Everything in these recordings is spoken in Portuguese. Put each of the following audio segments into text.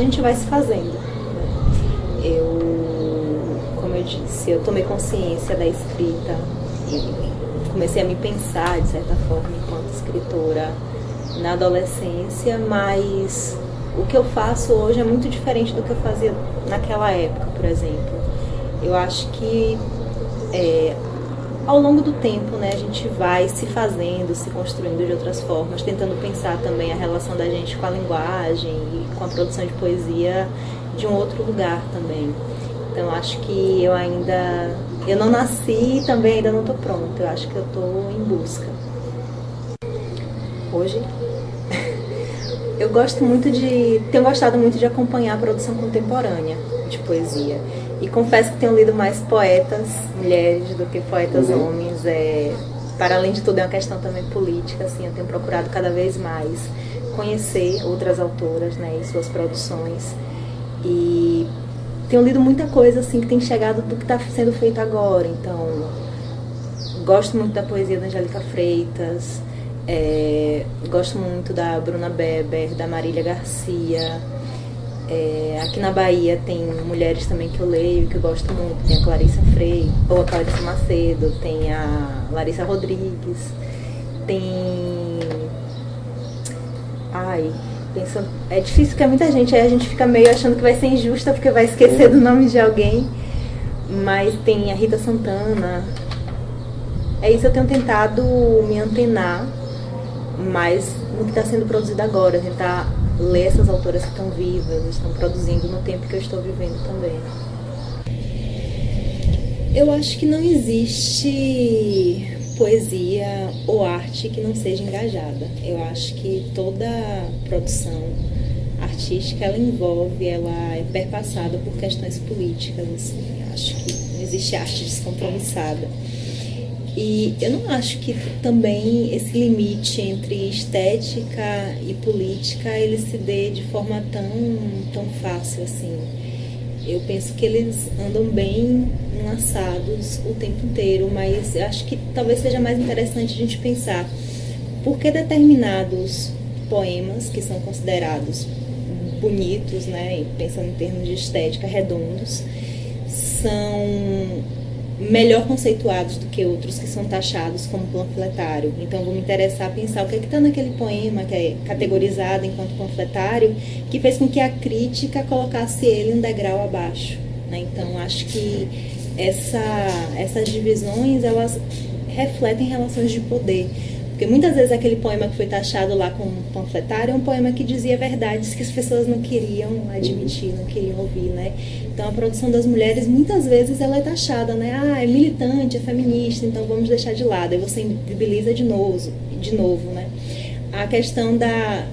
gente vai se fazendo, né? Como eu disse, eu tomei consciência da escrita e comecei a me pensar, de certa forma, enquanto escritora na adolescência, mas o que eu faço hoje é muito diferente do que eu fazia naquela época, por exemplo. Eu acho que ao longo do tempo, né, a gente vai se fazendo, se construindo de outras formas, tentando pensar também a relação da gente com a linguagem e com a produção de poesia de um outro lugar também. Então acho que eu não nasci e também ainda não estou pronta. Eu acho que eu estou em busca. Hoje tenho gostado muito de acompanhar a produção contemporânea de poesia. E confesso que tenho lido mais poetas mulheres do que poetas homens. Para além de tudo, é uma questão também política, assim, eu tenho procurado cada vez mais conhecer outras autoras, né, e suas produções. E tenho lido muita coisa assim que tem chegado do que está sendo feito agora. Então, gosto muito da poesia da Angélica Freitas, gosto muito da Bruna Beber, da Marília Garcia. Aqui na Bahia tem mulheres também que eu leio, que eu gosto muito. Tem a Clarissa Freire, ou a Clarissa Macedo, tem a Larissa Rodrigues, tem... é difícil porque é muita gente, aí a gente fica meio achando que vai ser injusta porque vai esquecer do nome de alguém. Mas tem a Rita Santana. É isso, eu tenho tentado me antenar mais no que está sendo produzido agora, tentar ler essas autoras que estão vivas, estão produzindo no tempo que eu estou vivendo também. Eu acho que não existe poesia ou arte que não seja engajada. Eu acho que toda produção artística, ela é perpassada por questões políticas, assim. Eu acho que não existe arte descompromissada. E eu não acho que também esse limite entre estética e política ele se dê de forma tão fácil assim. Eu penso que eles andam bem enlaçados o tempo inteiro, mas eu acho que talvez seja mais interessante a gente pensar por que determinados poemas que são considerados bonitos, né, pensando em termos de estética, redondos, são melhor conceituados do que outros que são taxados como panfletário. Então vou me interessar a pensar o que está naquele poema que é categorizado enquanto panfletário, que fez com que a crítica colocasse ele um degrau abaixo, né? Então acho que essas divisões elas refletem relações de poder. Porque muitas vezes aquele poema que foi taxado lá como panfletário é um poema que dizia verdades que as pessoas não queriam admitir, não queriam ouvir, né? Então a produção das mulheres muitas vezes ela é taxada, né? É militante, é feminista, então vamos deixar de lado. Aí você invisibiliza de novo, né? A questão da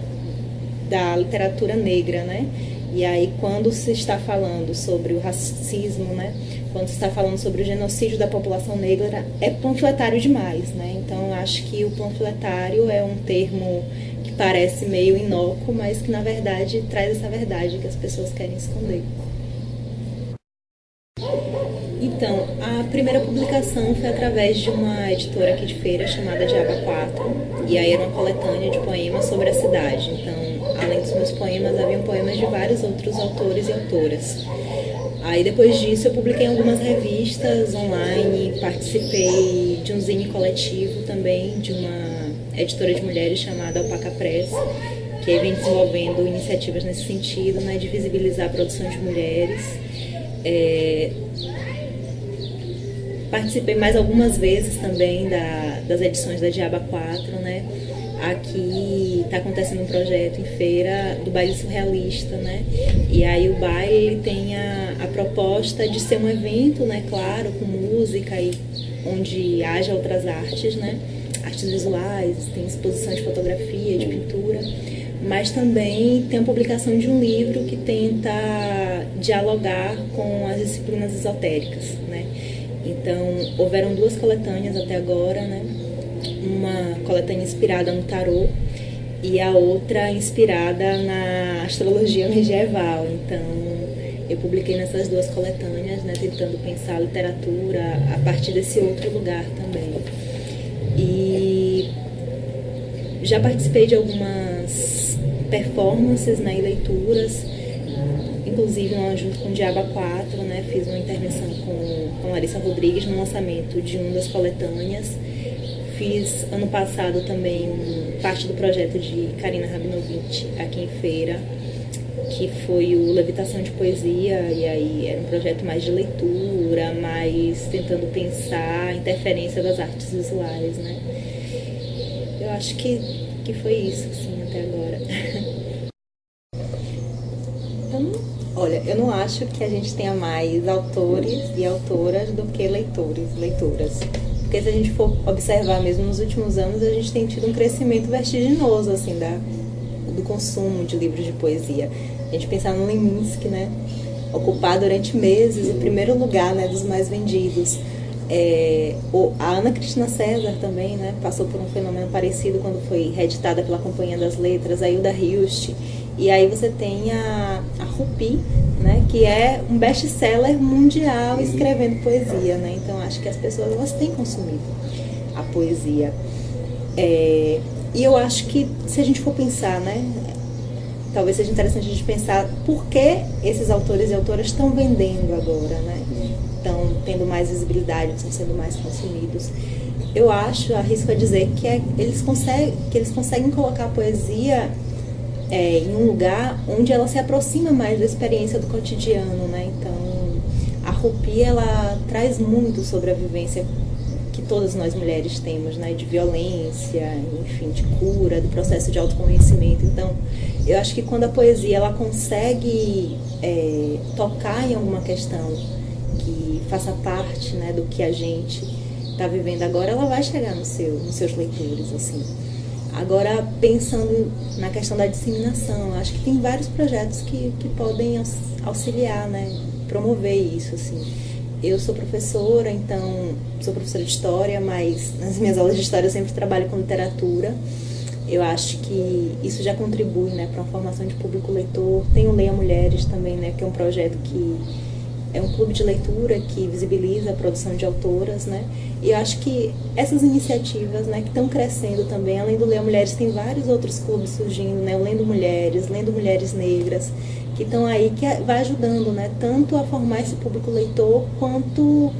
literatura negra, né? E aí quando se está falando sobre o racismo, né? Quando se está falando sobre o genocídio da população negra, é panfletário demais, né? Então, acho que o panfletário é um termo que parece meio inócuo, mas que, na verdade, traz essa verdade que as pessoas querem esconder. Então, a primeira publicação foi através de uma editora aqui de Feira chamada Diaba 4, e aí era uma coletânea de poemas sobre a cidade. Então, além dos meus poemas, haviam poemas de vários outros autores e autoras. Aí depois disso eu publiquei algumas revistas online, participei de um zine coletivo também, de uma editora de mulheres chamada Alpaca Press, que vem desenvolvendo iniciativas nesse sentido, né, de visibilizar a produção de mulheres. Participei mais algumas vezes também das edições da Diaba 4, né? Aqui está acontecendo um projeto em Feira do baile surrealista, né? E aí o baile tem a proposta de ser um evento, né? Claro, com música e onde haja outras artes, né? Artes visuais, tem exposição de fotografia, de pintura, mas também tem a publicação de um livro que tenta dialogar com as disciplinas esotéricas, né? Então, houveram 2 coletâneas até agora, né? Uma coletânea inspirada no tarô e a outra inspirada na astrologia medieval. Então, eu publiquei nessas 2 coletâneas, né, tentando pensar a literatura a partir desse outro lugar também. E já participei de algumas performances, né, e leituras inclusive junto com o Diaba 4, né, fiz uma intervenção com Larissa Rodrigues no lançamento de uma das coletâneas. Fiz ano passado também parte do projeto de Karina Rabinovich aqui em Feira, que foi o Levitação de Poesia, e aí era um projeto mais de leitura, mais tentando pensar a interferência das artes visuais, né? Eu acho que foi isso, assim, até agora. Então, olha, eu não acho que a gente tenha mais autores e autoras do que leitoras. Porque se a gente for observar mesmo nos últimos anos, a gente tem tido um crescimento vertiginoso, assim, do consumo de livros de poesia. A gente pensar no Leminski, né? Ocupar durante meses o primeiro lugar, né, dos mais vendidos. A Ana Cristina César também, né, passou por um fenômeno parecido quando foi reeditada pela Companhia das Letras, a Hilda Hilst. E aí você tem a Rupi, né, que é um best-seller mundial escrevendo poesia, né? Então acho que as pessoas elas têm consumido a poesia. E eu acho que se a gente for pensar, né, talvez seja interessante a gente pensar por que esses autores e autoras estão vendendo agora, né? Estão tendo mais visibilidade, estão sendo mais consumidos. Eu arrisco a dizer que eles conseguem colocar a poesia em um lugar onde ela se aproxima mais da experiência do cotidiano, né? Então, a Rupi, ela traz muito sobre a vivência que todas nós mulheres temos, né? De violência, enfim, de cura, do processo de autoconhecimento. Então, eu acho que quando a poesia ela consegue tocar em alguma questão que faça parte, né, do que a gente está vivendo agora, ela vai chegar nos seus leitores, assim. Agora, pensando na questão da disseminação, acho que tem vários projetos que podem auxiliar, né, promover isso, assim. Eu sou professora, então sou professora de história, mas nas minhas aulas de história eu sempre trabalho com literatura. Eu acho que isso já contribui, né, para uma formação de público leitor. Tem o Leia Mulheres também, né, que é um projeto que é um clube de leitura que visibiliza a produção de autoras, né? E eu acho que essas iniciativas, né, que estão crescendo também, além do Leia Mulheres, tem vários outros clubes surgindo, né? O Lendo Mulheres Negras, que estão aí, que vai ajudando, né, tanto a formar esse público leitor, quanto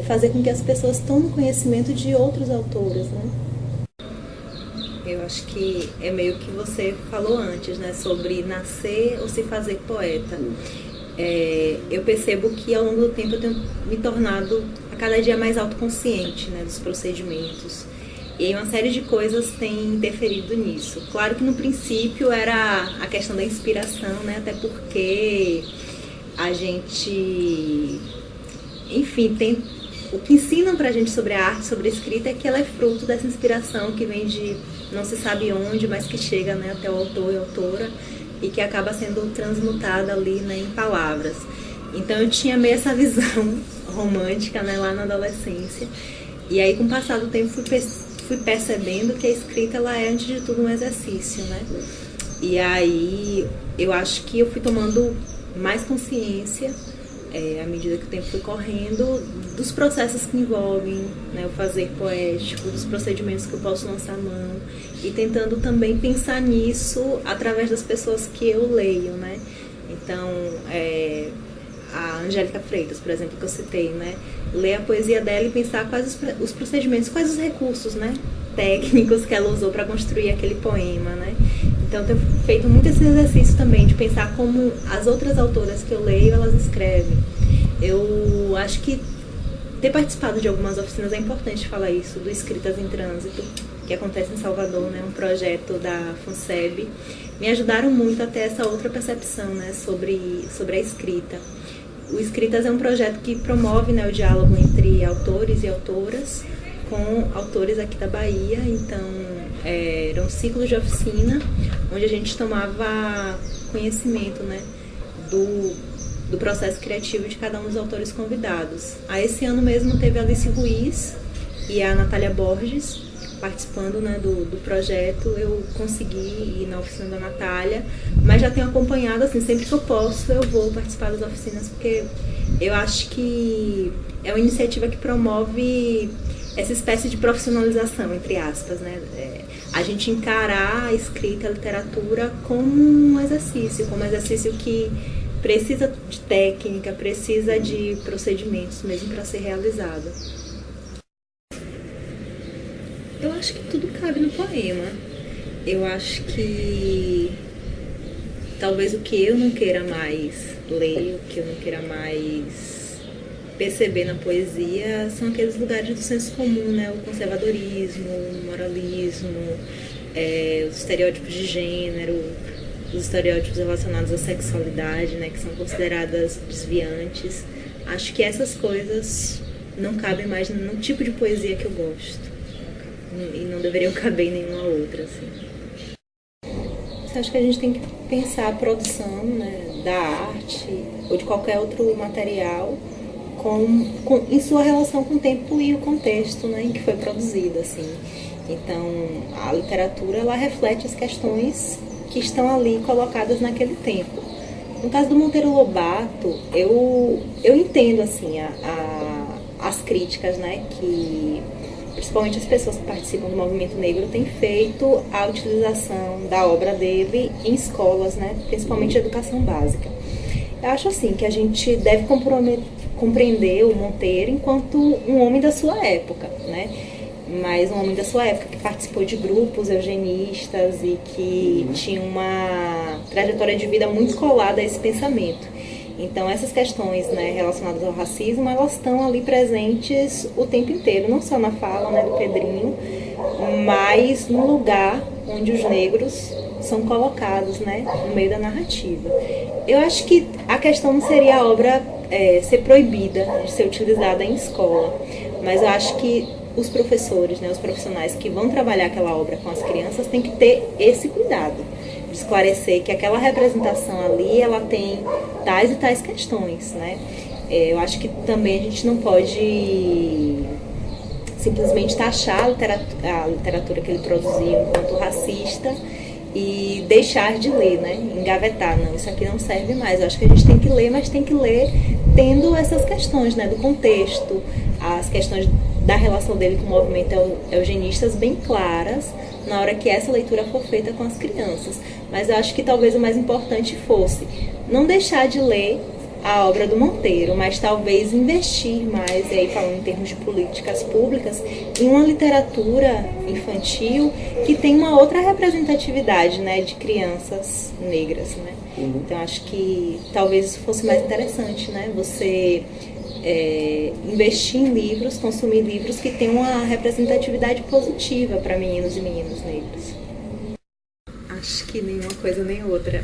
fazer com que as pessoas tomem conhecimento de outros autores, né? Eu acho que é meio que você falou antes, né, sobre nascer ou se fazer poeta. Eu percebo que ao longo do tempo eu tenho me tornado a cada dia mais autoconsciente, né, dos procedimentos. E aí uma série de coisas tem interferido nisso. Claro que no princípio era a questão da inspiração, né, até porque a gente, enfim, tem o que ensinam pra gente sobre a arte, sobre a escrita, é que ela é fruto dessa inspiração que vem de não se sabe onde, mas que chega, né, até o autor e autora, e que acaba sendo transmutada ali, né, em palavras. Então eu tinha meio essa visão romântica, né, lá na adolescência. E aí, com o passar do tempo, fui percebendo que a escrita ela é, antes de tudo, um exercício, né? E aí eu acho que eu fui tomando mais consciência, à medida que o tempo foi correndo, dos processos que envolvem, né, o fazer poético, dos procedimentos que eu posso lançar a mão, e tentando também pensar nisso através das pessoas que eu leio, né? Então, a Angélica Freitas, por exemplo, que eu citei, né? Ler a poesia dela e pensar quais os procedimentos, quais os recursos, né, técnicos que ela usou para construir aquele poema, né? Então, eu tenho feito muito esse exercício também, de pensar como as outras autoras que eu leio, elas escrevem. Eu acho que ter participado de algumas oficinas, é importante falar isso, do Escritas em Trânsito, que acontece em Salvador, né, um projeto da FUNSEB, me ajudaram muito a ter essa outra percepção, né, sobre a escrita. O Escritas é um projeto que promove, né, o diálogo entre autores e autoras com autores aqui da Bahia. Então, era um ciclo de oficina onde a gente tomava conhecimento, né, do processo criativo de cada um dos autores convidados. Esse ano mesmo teve a Alice Ruiz e a Natália Borges participando, né, do projeto. Eu consegui ir na oficina da Natália, mas já tenho acompanhado, assim, sempre que eu posso eu vou participar das oficinas, porque eu acho que é uma iniciativa que promove essa espécie de profissionalização, entre aspas, né? A gente encarar a escrita, a literatura como um exercício que precisa de técnica, precisa de procedimentos mesmo para ser realizado. Eu acho que tudo cabe no poema. Eu acho que talvez o que eu não queira mais ler, o que eu não queira mais perceber na poesia são aqueles lugares do senso comum, né? O conservadorismo, o moralismo, os estereótipos de gênero, os estereótipos relacionados à sexualidade, né? Que são consideradas desviantes. Acho que essas coisas não cabem mais no tipo de poesia que eu gosto. E não deveriam caber em nenhuma outra, assim. Eu acho que a gente tem que pensar a produção, né, da arte ou de qualquer outro material em sua relação com o tempo e o contexto, né, em que foi produzida, assim. Então, a literatura, ela reflete as questões que estão ali colocadas naquele tempo. No caso do Monteiro Lobato, eu entendo, assim, as críticas, né, que principalmente as pessoas que participam do movimento negro têm feito a utilização da obra dele em escolas, né, principalmente de educação básica. Eu acho assim que a gente deve compreender o Monteiro enquanto um homem da sua época, né? Mas um homem da sua época que participou de grupos eugenistas e que tinha uma trajetória de vida muito colada a esse pensamento. Então essas questões, né, relacionadas ao racismo, elas estão ali presentes o tempo inteiro, não só na fala, né, do Pedrinho, mas no lugar onde os negros são colocados, né, no meio da narrativa. Eu acho que a questão não seria a obra ser proibida de ser utilizada em escola, mas eu acho que os professores, né, os profissionais que vão trabalhar aquela obra com as crianças têm que ter esse cuidado de esclarecer que aquela representação ali, ela tem tais e tais questões, né? Eu acho que também a gente não pode simplesmente taxar a literatura que ele produziu enquanto racista e deixar de ler, né? Engavetar, não, isso aqui não serve mais. Eu acho que a gente tem que ler, mas tem que ler tendo essas questões, né? Do contexto, as questões da relação dele com o movimento eugenistas bem claras na hora que essa leitura for feita com as crianças. Mas eu acho que talvez o mais importante fosse não deixar de ler a obra do Monteiro, mas talvez investir mais, e aí falando em termos de políticas públicas, em uma literatura infantil que tem uma outra representatividade, né, de crianças negras, né? Então acho que talvez isso fosse mais interessante, né? Você investir em livros, consumir livros que tenham uma representatividade positiva para meninos e meninas negros. Acho que nenhuma coisa nem outra.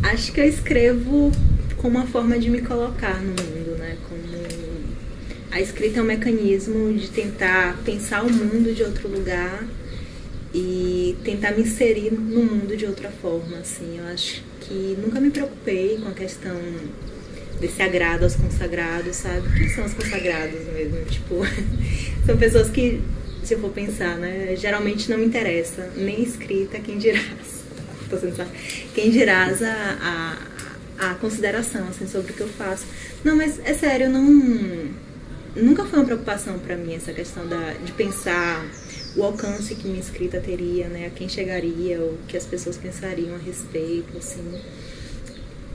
Acho que eu escrevo como uma forma de me colocar no mundo, né? Como a escrita é um mecanismo de tentar pensar o mundo de outro lugar e tentar me inserir no mundo de outra forma, assim. Eu acho que nunca me preocupei com a questão desse agrado aos consagrados, sabe? Quem são os consagrados mesmo? Tipo, são pessoas que, se eu for pensar, né, geralmente não me interessa nem escrita, quem dirás a consideração, assim, sobre o que eu faço. Não, mas é sério, nunca foi uma preocupação para mim essa questão de pensar o alcance que minha escrita teria, né, a quem chegaria, o que as pessoas pensariam a respeito, assim.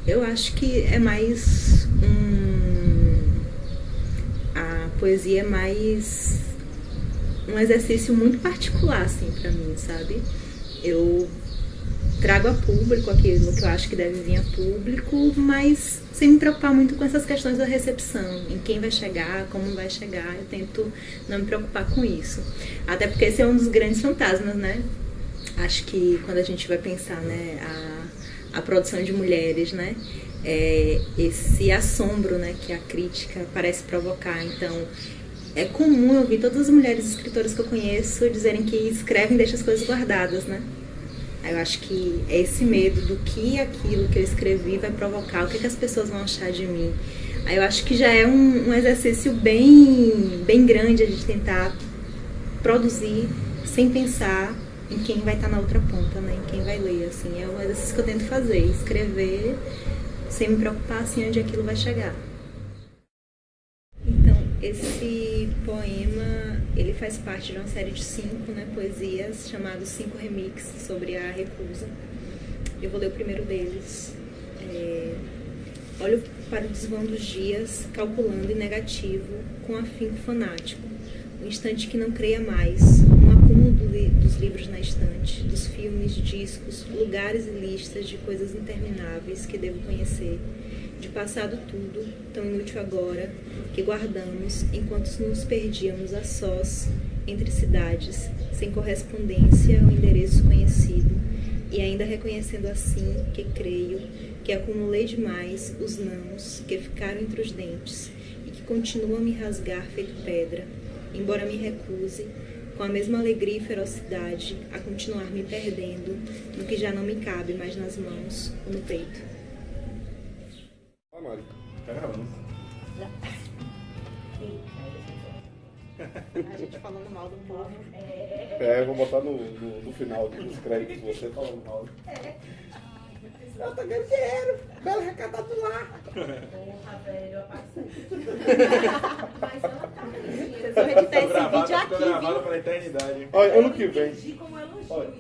Eu acho que é mais a poesia é mais um exercício muito particular, assim, pra mim, sabe? Eu trago a público aquilo que eu acho que deve vir a público, mas sem me preocupar muito com essas questões da recepção, em quem vai chegar, como vai chegar. Eu tento não me preocupar com isso. Até porque esse é um dos grandes fantasmas, né? Acho que quando a gente vai pensar, né, a produção de mulheres, né? Esse assombro, né, que a crítica parece provocar. Então, é comum eu ouvir todas as mulheres escritoras que eu conheço dizerem que escrevem e deixam as coisas guardadas, né? Eu acho que é esse medo do que aquilo que eu escrevi vai provocar, o que as pessoas vão achar de mim. Aí eu acho que já é um exercício bem grande a gente tentar produzir sem pensar em quem vai estar na outra ponta, né? Em quem vai ler, assim. É um exercício que eu tento fazer, escrever sem me preocupar, assim, onde aquilo vai chegar. Então, Esse poema, ele faz parte de uma série de 5, né, poesias, chamados 5 Remix, sobre a recusa. Eu vou ler o primeiro deles. Olho para o desvão dos dias, calculando em negativo, com afinco fanático. O instante que não creia mais, um acúmulo dos livros na estante, dos filmes, discos, lugares e listas de coisas intermináveis que devo conhecer, de passado tudo, tão inútil agora, que guardamos enquanto nos perdíamos a sós entre cidades, sem correspondência ao endereço conhecido, e ainda reconhecendo assim que creio que acumulei demais os nãos que ficaram entre os dentes e que continuam a me rasgar feito pedra, embora me recuse, com a mesma alegria e ferocidade, a continuar me perdendo no que já não me cabe mais nas mãos ou no peito. Mari, tá gravando? A gente falando mal do povo. Eu vou botar no final dos créditos você falando mal. Ela tá ganhando dinheiro, bela arrecadado lá. Porra, velho, eu passei. Mas ela tá ganhando dinheiro. Vocês vão editar esse vídeo aqui, Ficou gravado viu? pra eternidade. Olha, ano que vem. Como elogio. Olha,